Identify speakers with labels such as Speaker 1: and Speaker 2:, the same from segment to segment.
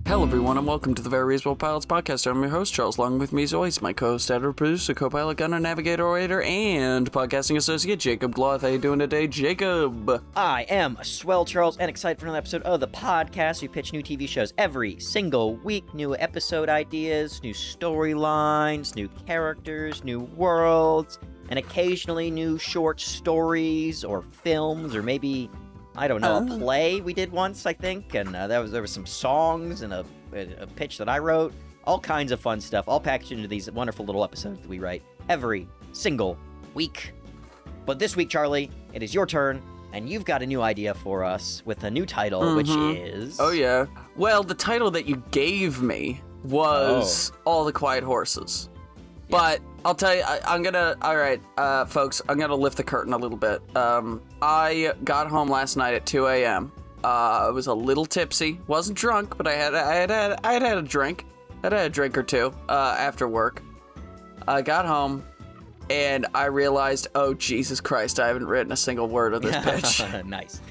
Speaker 1: Hello, everyone, and welcome to the Very Reasonable Pilots podcast. I'm your host, Charles. Along with me is always my co-host, editor, producer, co-pilot, gunner, navigator, orator, and podcasting associate, Jacob Gloth. How you doing today, Jacob?
Speaker 2: I am swell, Charles, and excited for another episode of the podcast. We pitch new TV shows every single week, new episode ideas, new storylines, new characters, new worlds, and occasionally new short stories or films, or maybe, I don't know, a play we did once, I think, and there was some songs and a pitch that I wrote. All kinds of fun stuff, all packaged into these wonderful little episodes that we write every single week. But this week, Charlie, it is your turn, and you've got a new idea for us with a new title, which is...
Speaker 1: Oh, yeah. Well, the title that you gave me was All the Quiet Horses. But I'll tell you, folks, I'm gonna lift the curtain a little bit. I got home last night at 2 a.m. I was a little tipsy, wasn't drunk, but I had a drink. I'd had a drink or two after work. I got home, and I realized, oh, Jesus Christ, I haven't written a single word of this pitch.
Speaker 2: Nice.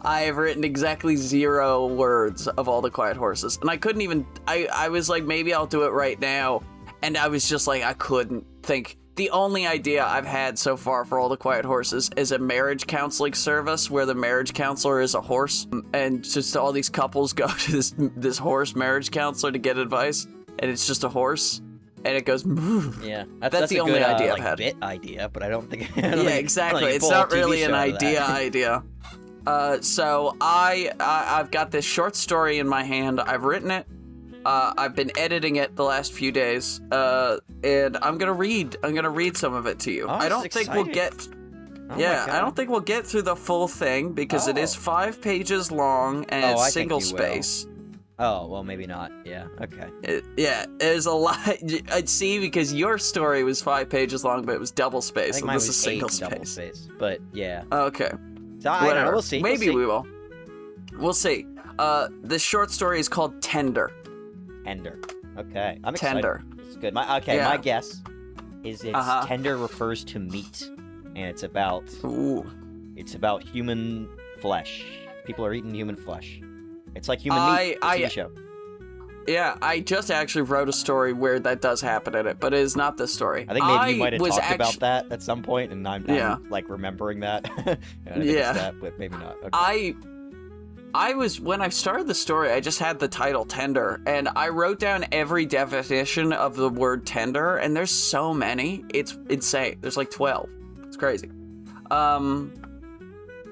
Speaker 1: I have written exactly 0 words of All the Quiet Horses, and I couldn't even, I was like, maybe I'll do it right now. And I was just like, I couldn't think. The only idea I've had so far for All the Quiet Horses is a marriage counseling service where the marriage counselor is a horse. And just all these couples go to this horse marriage counselor to get advice. And it's just a horse. And it goes,
Speaker 2: yeah,
Speaker 1: that's the only idea I've had.
Speaker 2: Bit idea, but I don't think...
Speaker 1: Yeah, exactly. It's not really an idea. So I've got this short story in my hand. I've written it. I've been editing it the last few days, and I'm gonna read some of it to you.
Speaker 2: Oh,
Speaker 1: I don't think we'll get. I don't think we'll get through the full thing because it is 5 pages long and it's single space.
Speaker 2: Oh, well, maybe not. Yeah, okay.
Speaker 1: There's a lot. I'd see because your story was 5 pages long, but it was double space,
Speaker 2: so
Speaker 1: this is single
Speaker 2: double space. But yeah.
Speaker 1: Okay.
Speaker 2: So I don't know, we'll see.
Speaker 1: Maybe we will. We'll see. The short story is called Tender.
Speaker 2: Tender. Okay. I'm excited.
Speaker 1: Tender.
Speaker 2: It's good. My guess is tender refers to meat, and it's about human flesh. People are eating human flesh. It's like human meat. It's a TV show.
Speaker 1: Yeah, I just actually wrote a story where that does happen in it, but it is not this story.
Speaker 2: I think maybe you might have talked about that at some point, and I'm like remembering that. But maybe not. Okay. When I started the story, I just had the title Tender, and I wrote down every definition of the word tender, and there's so many. It's insane. There's like 12. It's crazy. All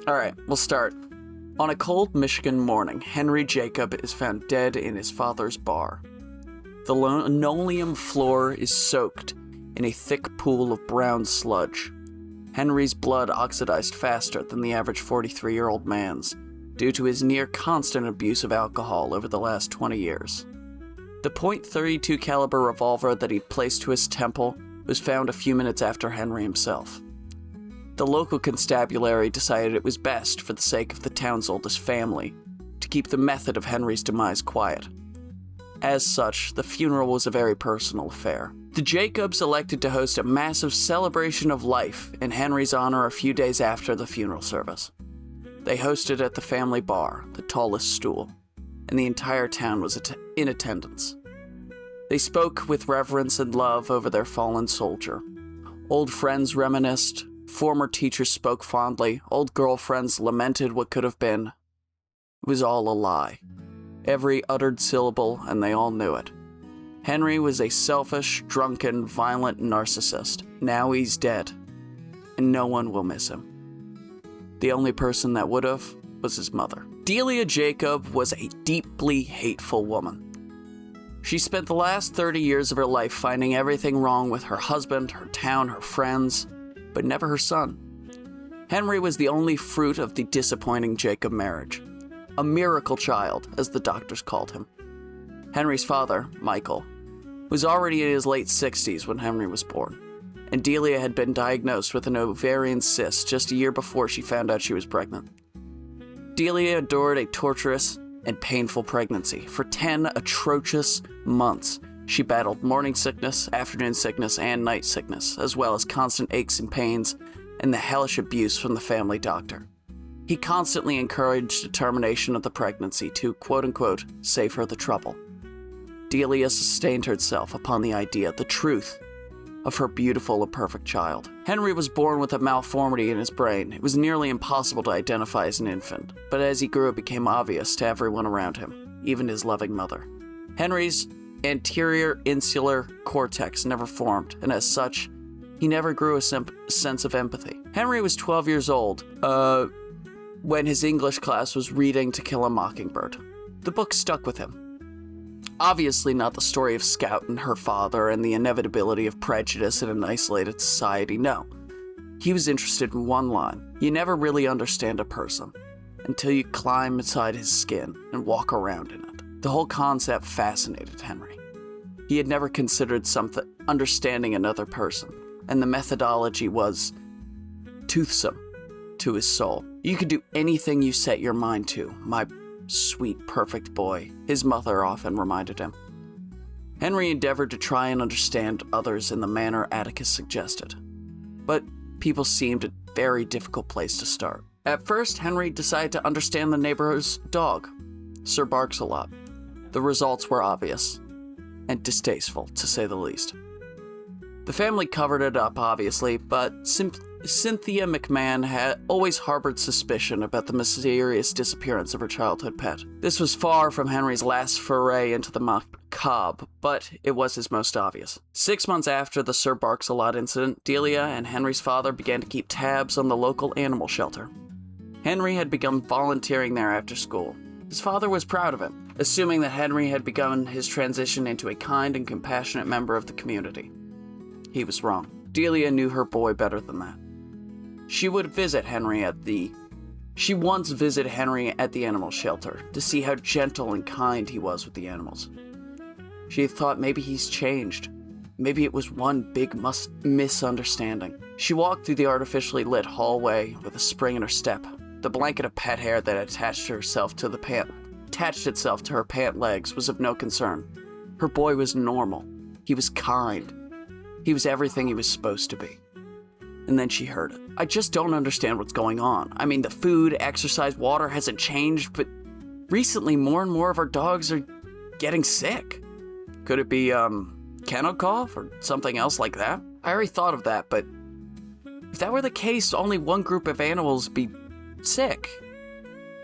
Speaker 2: right, we'll start. On a cold Michigan morning, Henry Jacob is found dead in his father's bar. The linoleum floor is soaked in a thick pool of brown sludge. Henry's blood oxidized faster than the average 43-year-old man's, due to his near-constant abuse of alcohol over the last 20 years. The .32 caliber revolver that he'd placed to his temple was found a few minutes after Henry himself. The local constabulary decided it was best, for the sake of the town's oldest family, to keep the method of Henry's demise quiet. As such, the funeral was a very personal affair. The Jacobs elected to host a massive celebration of life in Henry's honor a few days after the funeral service. They hosted at the family bar, the tallest stool, and the entire town was in attendance. They spoke with reverence and love over their fallen soldier. Old friends reminisced, former teachers spoke fondly, old girlfriends lamented what could have been. It was all a lie. Every uttered syllable, and they all knew it. Henry was a selfish, drunken, violent narcissist. Now he's dead, and no one will miss him. The only person that would have was his mother. Delia Jacob was a deeply hateful woman. She spent the last 30 years of her life finding everything wrong with her husband, her town, her friends, but never her son. Henry was the only fruit of the disappointing Jacob marriage. A miracle child, as the doctors called him. Henry's father, Michael, was already in his late 60s when Henry was born, and Delia had been diagnosed with an ovarian cyst just a year before she found out she was pregnant. Delia endured a torturous and painful pregnancy. For 10 atrocious months, she battled morning sickness, afternoon sickness, and night sickness, as well as constant aches and pains and the hellish abuse from the family doctor.
Speaker 1: He constantly encouraged the termination of the pregnancy to, quote-unquote, save her the trouble. Delia sustained herself upon the idea, the truth, of her beautiful and perfect child. Henry was born with a malformity in his brain. It was nearly impossible to identify as an infant, but as he grew it became obvious to everyone around him, even his loving mother. Henry's anterior insular cortex never formed, and as such, he never grew a sense of empathy. Henry was 12 years old, when his English class was reading To Kill a Mockingbird. The book stuck with him. Obviously not the story of Scout and her father and the inevitability of prejudice in an isolated society, no. He was interested in one line. You never really understand a person until you climb inside his skin and walk around in it. The whole concept fascinated Henry. He had never considered understanding another person, and the methodology was toothsome to his soul. You could do anything you set your mind to, my sweet, perfect boy, his mother often reminded him. Henry endeavored to try and understand others in the manner Atticus suggested, but people seemed a very difficult place to start. At first, Henry decided to understand the neighbor's dog, Sir Barks-a-Lot. The results were obvious, and distasteful, to say the least. The family covered it up, obviously, but Cynthia McMahon had always harbored suspicion about the mysterious disappearance of her childhood pet. This was far from Henry's last foray into the macabre, but it was his most obvious. 6 months after the Sir Barks-a-Lot incident, Delia and Henry's father began to keep tabs on the local animal shelter. Henry had begun volunteering there after school. His father was proud of him, assuming that Henry had begun his transition into a kind and compassionate member of the community. He was wrong. Delia knew her boy better than that. She once visited Henry at the animal shelter to see how gentle and kind he was with the animals. She thought maybe he's changed. Maybe it was one big misunderstanding. She walked through the artificially lit hallway with a spring in her step. The blanket of pet hair that attached itself to her pant legs was of no concern. Her boy was normal. He was kind. He was everything he was supposed to be. And then she heard it. I just don't understand what's going on. I mean, the food, exercise, water hasn't changed, but recently more and more of our dogs are getting sick. Could it be, kennel cough or something else like that? I already thought of that, but if that were the case, only one group of animals be sick.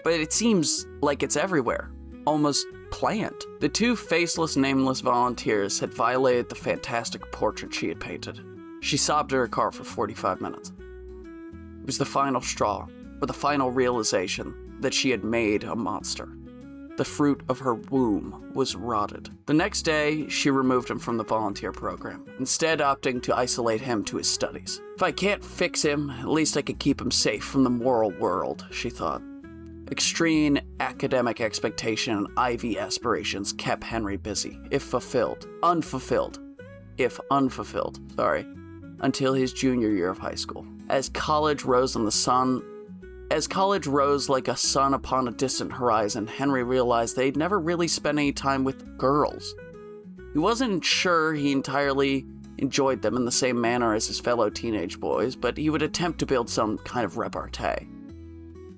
Speaker 1: But it seems like it's everywhere. Almost planned. The two faceless, nameless volunteers had violated the fantastic portrait she had painted. She sobbed in her car for 45 minutes. It was the final straw, or the final realization that she had made a monster. The fruit of her womb was rotted. The next day, she removed him from the volunteer program, instead opting to isolate him to his studies. If I can't fix him, at least I could keep him safe from the moral world, she thought. Extreme academic expectation and Ivy aspirations kept Henry busy, until his junior year of high school. As college rose like a sun upon a distant horizon, Henry realized they'd never really spent any time with girls. He wasn't sure he entirely enjoyed them in the same manner as his fellow teenage boys, but he would attempt to build some kind of repartee,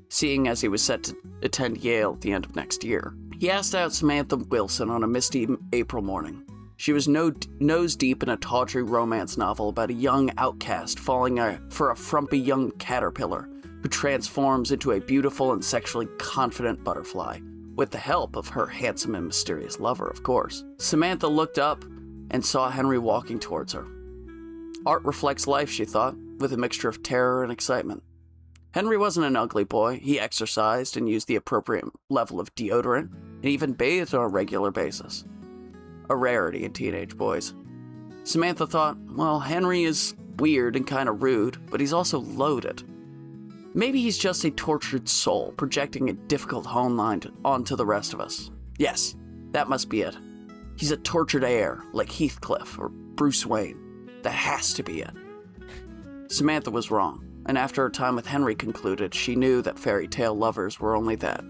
Speaker 1: seeing as he was set to attend Yale at the end of next year. He asked out Samantha Wilson on a misty April morning. She was nose deep in a tawdry romance novel about a young outcast falling for a frumpy young caterpillar who transforms into a beautiful and sexually confident butterfly, with the help of her handsome and mysterious lover, of course. Samantha looked up and saw Henry walking towards her. Art reflects life, she thought, with a mixture of terror and excitement. Henry wasn't an ugly boy. He exercised and used the appropriate level of deodorant, and even bathed on a regular basis. A rarity in teenage boys. Samantha thought, well, Henry is weird and kind of rude, but he's also loaded. Maybe he's just a tortured soul, projecting a difficult home line onto the rest of us. Yes, that must be it. He's a tortured heir, like Heathcliff or Bruce Wayne. That has to be it. Samantha was wrong, and after her time with Henry concluded, she knew that fairy tale lovers were only that.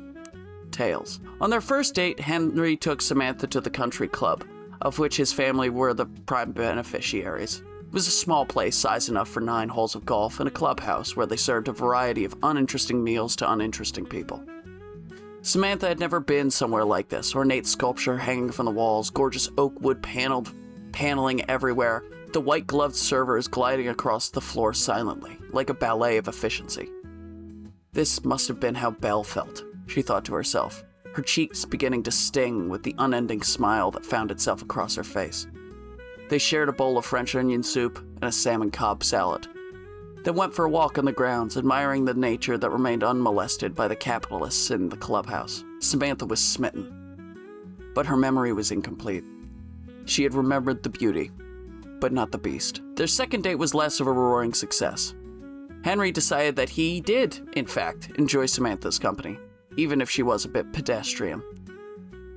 Speaker 1: Tales. On their first date, Henry took Samantha to the country club, of which his family were the prime beneficiaries. It was a small place, size enough for 9 holes of golf and a clubhouse where they served a variety of uninteresting meals to uninteresting people. Samantha had never been somewhere like this. Ornate sculpture hanging from the walls, gorgeous oak wood paneling everywhere, the white-gloved servers gliding across the floor silently, like a ballet of efficiency. This must have been how Belle felt, she thought to herself, her cheeks beginning to sting with the unending smile that found itself across her face. They shared a bowl of French onion soup and a salmon Cobb salad. They went for a walk on the grounds, admiring the nature that remained unmolested by the capitalists in the clubhouse. Samantha was smitten. But her memory was incomplete. She had remembered the beauty, but not the beast. Their second date was less of a roaring success. Henry decided that he did, in fact, enjoy Samantha's company, even if she was a bit pedestrian.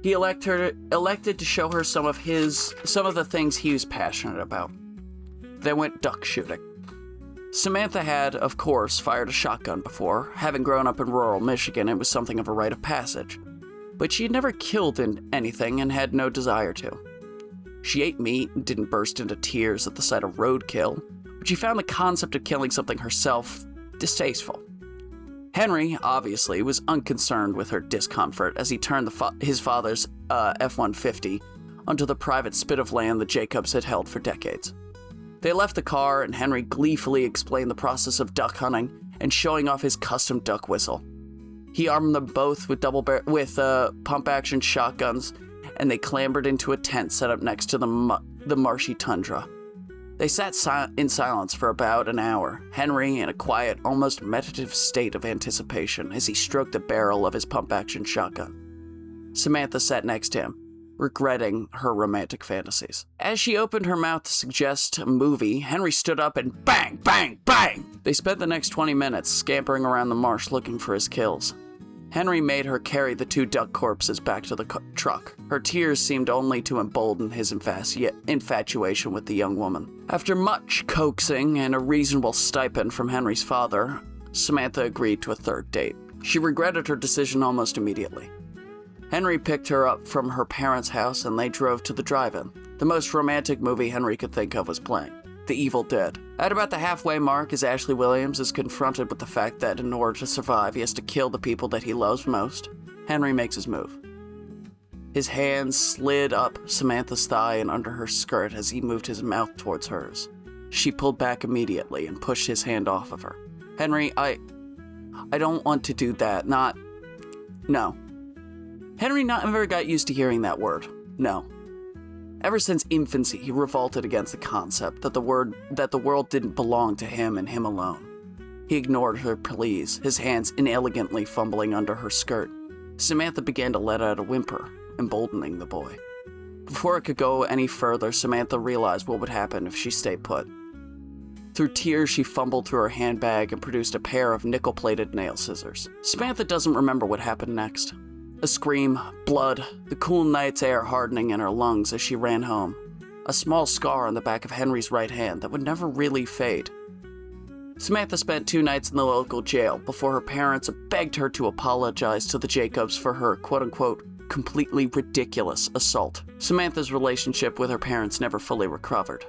Speaker 1: He elected to show her some of the things he was passionate about. They went duck shooting. Samantha had, of course, fired a shotgun before. Having grown up in rural Michigan, it was something of a rite of passage. But she had never killed anything and had no desire to. She ate meat and didn't burst into tears at the sight of roadkill, but she found the concept of killing something herself distasteful. Henry, obviously, was unconcerned with her discomfort as he turned his father's F-150 onto the private spit of land the Jacobs had held for decades. They left the car, and Henry gleefully explained the process of duck hunting and showing off his custom duck whistle. He armed them both with pump-action shotguns, and they clambered into a tent set up next to the marshy tundra. They sat in silence for about an hour, Henry in a quiet, almost meditative state of anticipation as he stroked the barrel of his pump-action shotgun. Samantha sat next to him, regretting her romantic fantasies. As she opened her mouth to suggest a movie, Henry stood up and bang, bang, bang! They spent the next 20 minutes scampering around the marsh looking for his kills. Henry made her carry the 2 duck corpses back to the truck. Her tears seemed only to embolden his infatuation with the young woman. After much coaxing and a reasonable stipend from Henry's father, Samantha agreed to a 3rd date. She regretted her decision almost immediately. Henry picked her up from her parents' house and they drove to the drive-in. The most romantic movie Henry could think of was playing, The Evil Dead. At about the halfway mark, as Ashley Williams is confronted with the fact that in order to survive, he has to kill the people that he loves most, Henry makes his move. His hands slid up Samantha's thigh and under her skirt as he moved his mouth towards hers. She pulled back immediately and pushed his hand off of her. Henry, I don't want to do that. No. Henry never got used to hearing that word. No. Ever since infancy, he revolted against the concept that the world didn't belong to him and him alone. He ignored her pleas, his hands inelegantly fumbling under her skirt. Samantha began to let out a whimper, emboldening the boy. Before it could go any further, Samantha realized what would happen if she stayed put. Through tears, she fumbled through her handbag and produced a pair of nickel-plated nail scissors. Samantha doesn't remember what happened next. A scream, blood, the cool night's air hardening in her lungs as she ran home. A small scar on the back of Henry's right hand that would never really fade. Samantha spent 2 nights in the local jail before her parents begged her to apologize to the Jacobs for her quote-unquote completely ridiculous assault. Samantha's relationship with her parents never fully recovered.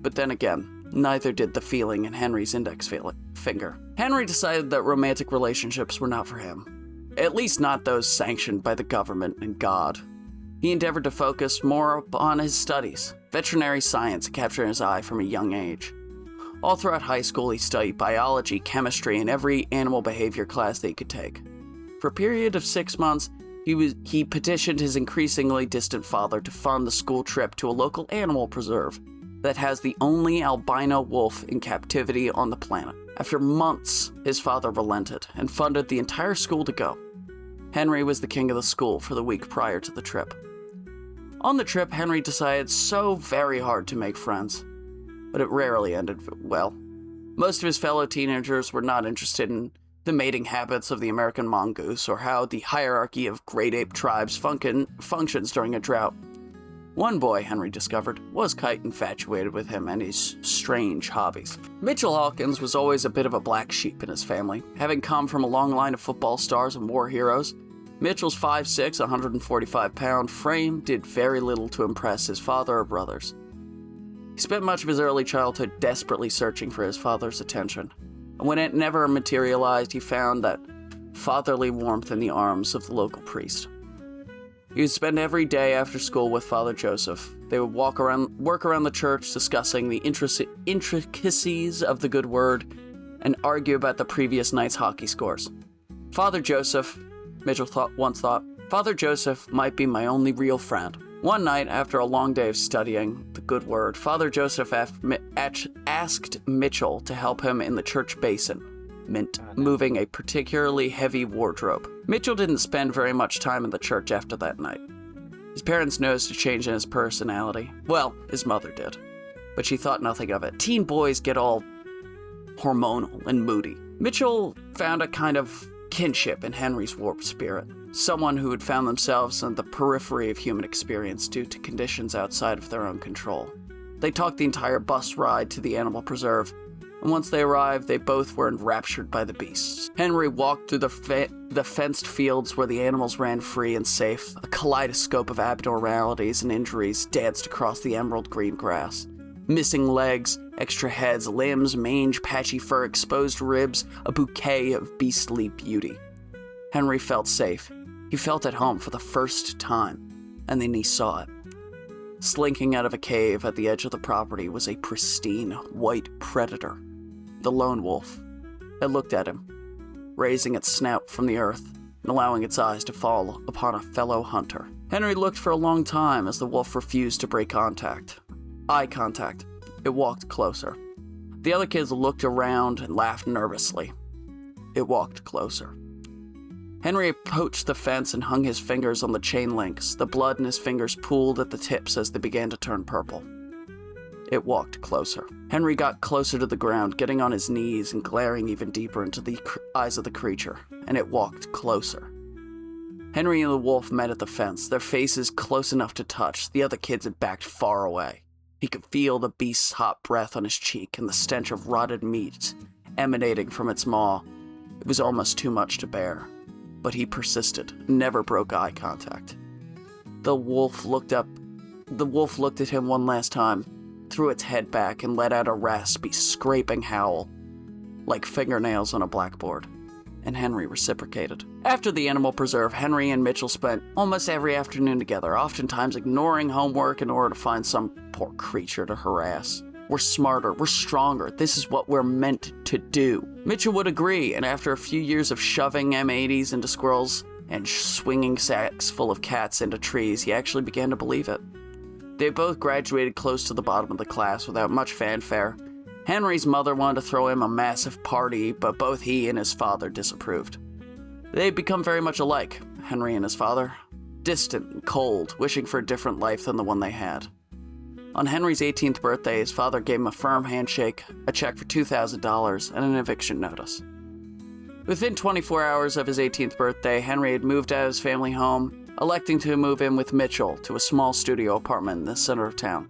Speaker 1: But then again, neither did the feeling in Henry's index finger. Henry decided that romantic relationships were not for him. At least not those sanctioned by the government and God. He endeavored to focus more on his studies. Veterinary science captured his eye from a young age. All throughout high school, he studied biology, chemistry, and every animal behavior class that he could take. For a period of 6 months, he petitioned his increasingly distant father to fund the school trip to a local animal preserve that has the only albino wolf in captivity on the planet. After months, his father relented and funded the entire school to go. Henry was the king of the school for the week prior to the trip. On the trip, Henry decided so very hard to make friends, but it rarely ended well. Most of his fellow teenagers were not interested in the mating habits of the American mongoose or how the hierarchy of great ape tribes functions during a drought. One boy, Henry discovered, was quite infatuated with him and his strange hobbies. Mitchell Hawkins was always a bit of a black sheep in his family. Having come from a long line of football stars and war heroes, Mitchell's 5'6", 145-pound frame did very little to impress his father or brothers. He spent much of his early childhood desperately searching for his father's attention, and when it never materialized, he found that fatherly warmth in the arms of the local priest. He would spend every day after school with Father Joseph. They would work around the church discussing the intricacies of the good word and argue about the previous night's hockey scores. Father Joseph, Mitchell once thought, Father Joseph might be my only real friend. One night, after a long day of studying the good word, Father Joseph asked Mitchell to help him in the church basement, moving a particularly heavy wardrobe. Mitchell didn't spend very much time in the church after that night. His parents noticed a change in his personality. Well, his mother did, but she thought nothing of it. Teen boys get all hormonal and moody. Mitchell found a kind of kinship in Henry's warped spirit, someone who had found themselves on the periphery of human experience due to conditions outside of their own control. They talked the entire bus ride to the animal preserve, and once they arrived, they both were enraptured by the beasts. Henry walked through the fenced fields where the animals ran free and safe. A kaleidoscope of abnormalities and injuries danced across the emerald green grass. Missing legs, extra heads, limbs, mange, patchy fur, exposed ribs, a bouquet of beastly beauty. Henry felt safe. He felt at home for the first time, and then he saw it. Slinking out of a cave at the edge of the property was a pristine, white predator, the lone wolf. It looked at him, raising its snout from the earth and allowing its eyes to fall upon a fellow hunter. Henry looked for a long time as the wolf refused to break contact. Eye contact. It walked closer. The other kids looked around and laughed nervously. It walked closer. Henry approached the fence and hung his fingers on the chain links. The blood in his fingers pooled at the tips as they began to turn purple. It walked closer. Henry got closer to the ground, getting on his knees and glaring even deeper into the eyes of the creature, and it walked closer. Henry and the wolf met at the fence, their faces close enough to touch. The other kids had backed far away. He could feel the beast's hot breath on his cheek and the stench of rotted meat emanating from its maw. It was almost too much to bear, but he persisted, never broke eye contact. The wolf looked at him one last time, threw its head back, and let out a raspy, scraping howl, like fingernails on a blackboard, and Henry reciprocated. After the animal preserve, Henry and Mitchell spent almost every afternoon together, oftentimes ignoring homework in order to find some poor creature to harass. We're smarter, we're stronger, this is what we're meant to do. Mitchell would agree, and after a few years of shoving M80s into squirrels and swinging sacks full of cats into trees, he actually began to believe it. They both graduated close to the bottom of the class without much fanfare. Henry's mother wanted to throw him a massive party, but both he and his father disapproved. They had become very much alike, Henry and his father, distant and cold, wishing for a different life than the one they had. On Henry's 18th birthday, his father gave him a firm handshake, a check for $2,000, and an eviction notice. Within 24 hours of his 18th birthday, Henry had moved out of his family home, electing to move in with Mitchell to a small studio apartment in the center of town.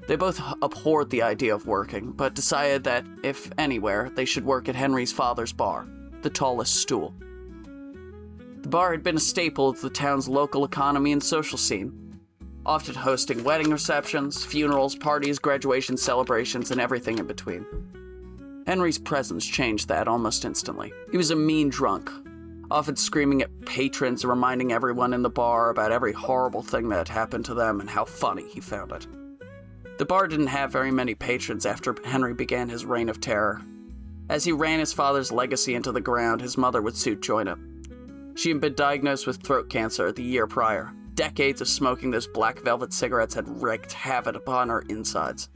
Speaker 1: They both abhorred the idea of working, but decided that, if anywhere, they should work at Henry's father's bar, the Tallest Stool. The bar had been a staple of the town's local economy and social scene, often hosting wedding receptions, funerals, parties, graduation celebrations, and everything in between. Henry's presence changed that almost instantly. He was a mean drunk, often screaming at patrons and reminding everyone in the bar about every horrible thing that had happened to them and how funny he found it. The bar didn't have very many patrons after Henry began his reign of terror. As he ran his father's legacy into the ground, his mother would soon join it. She had been diagnosed with throat cancer the year prior. Decades of smoking those black velvet cigarettes had wreaked havoc upon her insides.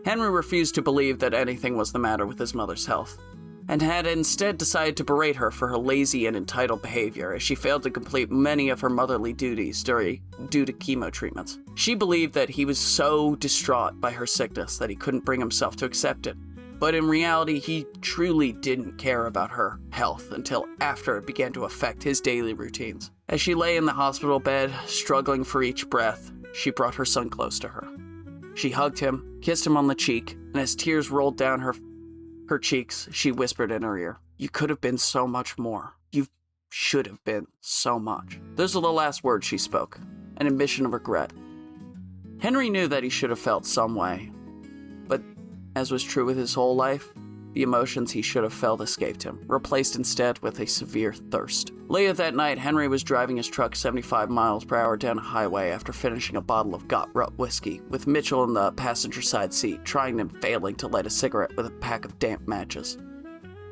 Speaker 1: Henry refused to believe that anything was the matter with his mother's health, and had instead decided to berate her for her lazy and entitled behavior as she failed to complete many of her motherly duties due to chemo treatments. She believed that he was so distraught by her sickness that he couldn't bring himself to accept it, but in reality he truly didn't care about her health until after it began to affect his daily routines. As she lay in the hospital bed, struggling for each breath, she brought her son close to her. She hugged him, kissed him on the cheek, and as tears rolled down her cheeks, she whispered in her ear, "You could have been so much more. You should have been so much." Those were the last words she spoke, an admission of regret. Henry knew that he should have felt some way, but as was true with his whole life, the emotions he should have felt escaped him, replaced instead with a severe thirst. Later that night, Henry was driving his truck 75 miles per hour down a highway after finishing a bottle of Got Rut whiskey, with Mitchell in the passenger side seat, trying and failing to light a cigarette with a pack of damp matches.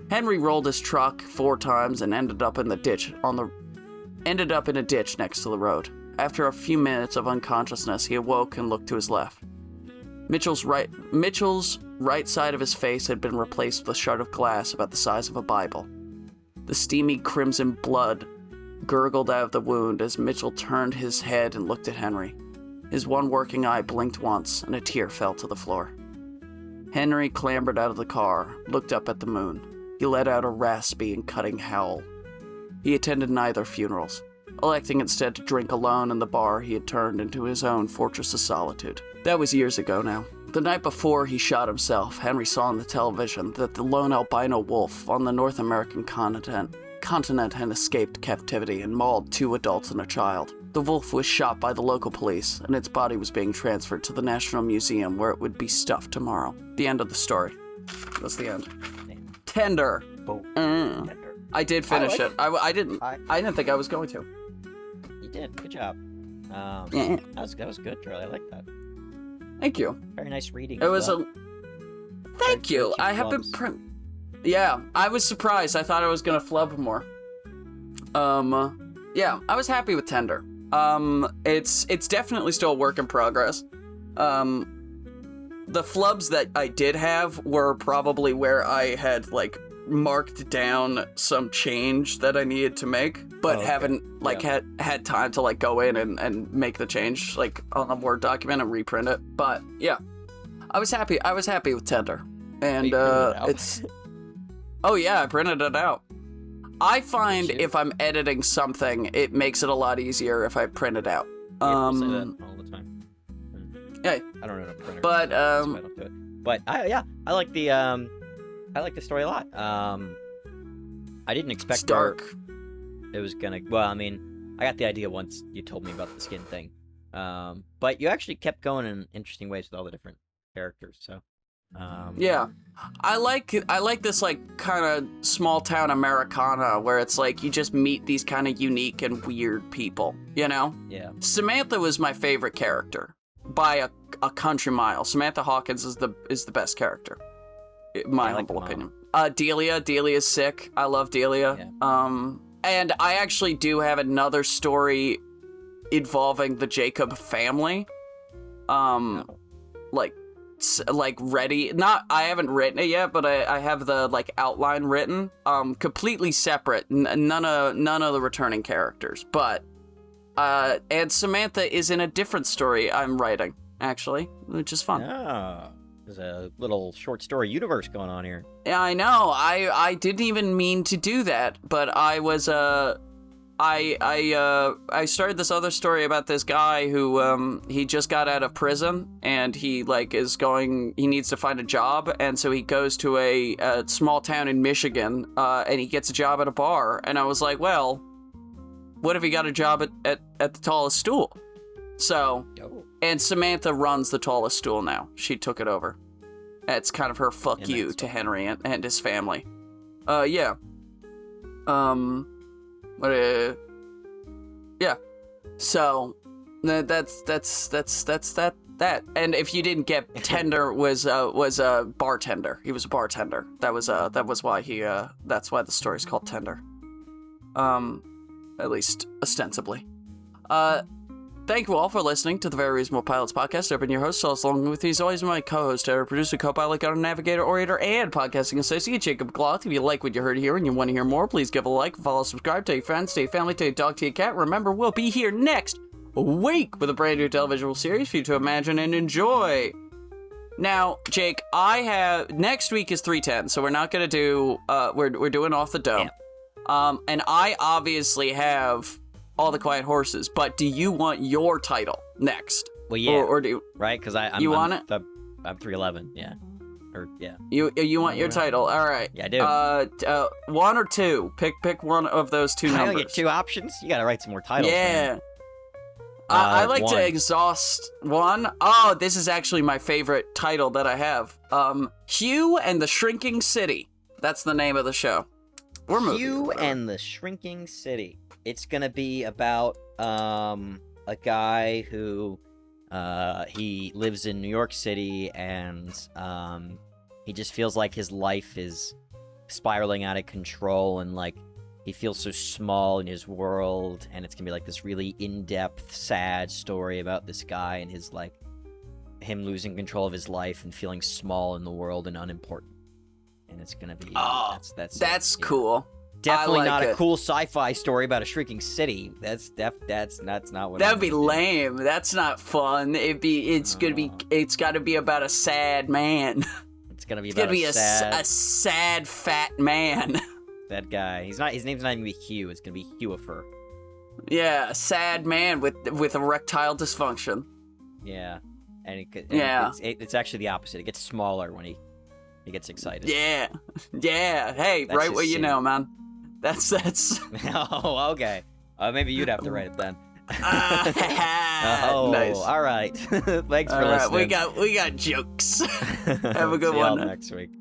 Speaker 1: Henry rolled his truck 4 times and ended up in a ditch next to the road. After a few minutes of unconsciousness, he awoke and looked to his left. Mitchell's right side of his face had been replaced with a shard of glass about the size of a Bible. The steamy crimson blood gurgled out of the wound as Mitchell turned his head and looked at Henry. His one working eye blinked once, and a tear fell to the floor. Henry clambered out of the car, looked up at the moon. He let out a raspy and cutting howl. He attended neither funerals, electing instead to drink alone in the bar he had turned into his own fortress of solitude. That was years ago now. The night before he shot himself, Henry saw on the television that the lone albino wolf on the North American continent had escaped captivity and mauled 2 adults and a child. The wolf was shot by the local police, and its body was being transferred to the National Museum, where it would be stuffed tomorrow. The end of the story. That's the end. Tender.
Speaker 2: Tender.
Speaker 1: I did finish it. I didn't think I was going to.
Speaker 2: You did. Good job. That was good, Charlie. I like that.
Speaker 1: Thank you.
Speaker 2: Very nice reading.
Speaker 1: It was a. Thank you. I have been. Yeah, I was surprised. I thought I was gonna flub more. Yeah, I was happy with Tender. It's definitely still a work in progress. The flubs that I did have were probably where I had marked down some change that I needed to make, but haven't had time to go in and make the change on a Word document and reprint it. But yeah, I was happy with Tender, and it's I printed it out. I find if I'm editing something, it makes it a lot easier if I print it out.
Speaker 2: People say that all the time.
Speaker 1: Yeah,
Speaker 2: I don't know how to print it,
Speaker 1: but
Speaker 2: so I don't do it. But I like the story a lot. I didn't expect
Speaker 1: it's dark.
Speaker 2: It was gonna. Well, I mean, I got the idea once you told me about the skin thing. But you actually kept going in interesting ways with all the different characters. So.
Speaker 1: Yeah, I like this kind of small town Americana where it's you just meet these kind of unique and weird people. You know?
Speaker 2: Yeah.
Speaker 1: Samantha was my favorite character by a country mile. Samantha Hawkins is the best character. My humble opinion. Delia's sick. I love Delia. Yeah. And I actually do have another story involving the Jacob family. Ready. I haven't written it yet, but I have the outline written. Completely separate. None of the returning characters. But and Samantha is in a different story I'm writing, actually, which is fun.
Speaker 2: Yeah. There's a little short story universe going on here.
Speaker 1: Yeah, I know. I didn't even mean to do that, but I was I started this other story about this guy who he just got out of prison and he he needs to find a job, and so he goes to a small town in Michigan and he gets a job at a bar, and I was like, well, what if he got a job at the tallest stool? So, and Samantha runs the tallest stool now. She took it over. It's kind of her fuck you to Henry and his family. Yeah. Yeah. So, that's that. And if you didn't get, Tender was a bartender. He was a bartender. That was why that's why the story's called Tender. At least ostensibly. Thank you all for listening to the Very Reasonable Pilots podcast. I've been your host, along with me as always, my co-host, editor, producer, co-pilot, guide, navigator, orator, and podcasting associate, Jacob Gloth. If you like what you heard here and you want to hear more, please give a like, follow, subscribe, tell your friends, tell your family, tell your dog, tell your cat. Remember, we'll be here next week with a brand new television series for you to imagine and enjoy. Now, Jake, next week is 310, so we're not going to do, we're doing Off the Dome. Yeah. And I obviously have All the Quiet Horses, but do you want your title next?
Speaker 2: Well, yeah.
Speaker 1: Or do you...
Speaker 2: Right, because I'm 311, yeah. Or, yeah.
Speaker 1: You want your title, all right.
Speaker 2: Yeah, I do.
Speaker 1: 1 or 2. Pick one of those two numbers.
Speaker 2: I only get 2 options? You gotta write some more titles.
Speaker 1: Yeah.
Speaker 2: Man.
Speaker 1: I like
Speaker 2: one.
Speaker 1: to exhaust one. Oh, this is actually my favorite title that I have. Hugh and the Shrinking City. That's the name of the show. Or movie.
Speaker 2: Hugh and the Shrinking City. It's gonna be about a guy who he lives in New York City, and he just feels like his life is spiraling out of control, and like he feels so small in his world, and it's gonna be like this really in-depth, sad story about this guy and his like him losing control of his life and feeling small in the world and unimportant. And it's gonna be
Speaker 1: that's cool.
Speaker 2: Definitely
Speaker 1: like
Speaker 2: not
Speaker 1: it.
Speaker 2: A cool sci-fi story about a shrinking city. That's not what.
Speaker 1: That'd be lame. That's not fun. It's got to be about a sad man.
Speaker 2: It's gonna be
Speaker 1: a sad fat man.
Speaker 2: That guy. His name's not even gonna be Hugh. It's gonna be Hewifer.
Speaker 1: Yeah, a sad man with erectile dysfunction.
Speaker 2: Yeah, and
Speaker 1: yeah,
Speaker 2: it's actually the opposite. It gets smaller when he gets excited.
Speaker 1: Yeah. Hey,
Speaker 2: That's
Speaker 1: write what you
Speaker 2: scene.
Speaker 1: know, man. That's.
Speaker 2: Oh, okay. Maybe you'd have to write it then.
Speaker 1: Nice.
Speaker 2: All right. Thanks for listening.
Speaker 1: We got jokes. Have a good
Speaker 2: See
Speaker 1: one.
Speaker 2: y'all next week.